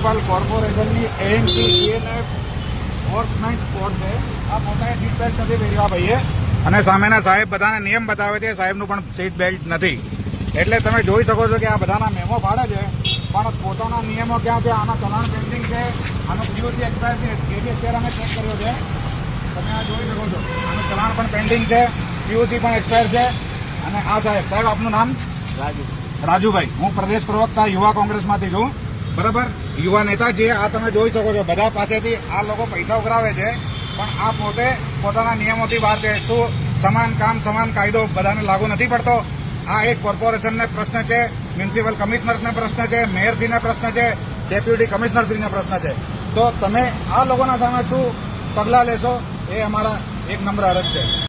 Municipal કોર્પોરેશનની AMC ઈએનએફ enforcement code છે. આ પોતાએ સીટ બેલ્ટ નથી પહેર્યા ભાઈએ, અને સામેના સાહેબ બધાને નિયમ બતાવે છે, સાહેબનું પણ સીટ બેલ્ટ નથી. એટલે તમે જોઈ શકો છો કે આ બધાના મેમો પાડે છે, પણ પોતાના નિયમો ક્યાં છે? આના ચલાણ પેન્ડિંગ છે, આનો પીયુસી એક્સપાયર છે, એ બી અત્યારે અમે ચેક કર્યો છે. તમે આ જોઈ શકો છો, આનું ચલાણ પણ પેન્ડિંગ છે, પીયુસી પણ એક્સપાયર છે. અને આ સાહેબ આપનું નામ? રાજુભાઈ. હું પ્રદેશ પ્રવક્તા યુવા કોંગ્રેસમાંથી છું. બરાબર, યુવા નેતા છીએ. આ તમે જોઈ શકો છો, બધા પાસેથી આ લોકો પૈસા ઉઘરાવે છે, પણ આ પોતે પોતાના નિયમોથી બહાર છે. શું સમાન કામ સમાન કાયદો બધાને લાગુ નથી પડતો? આ એક કોર્પોરેશનને પ્રશ્ન છે, મ્યુનિસિપલ કમિશનર્સને પ્રશ્ન છે, મેયરશ્રીને પ્રશ્ન છે, ડેપ્યુટી કમિશનરશ્રીને પ્રશ્ન છે. તો તમે આ લોકોના સામે શું પગલાં લેશો? એ અમારા એક નમ્ર અરજ છે.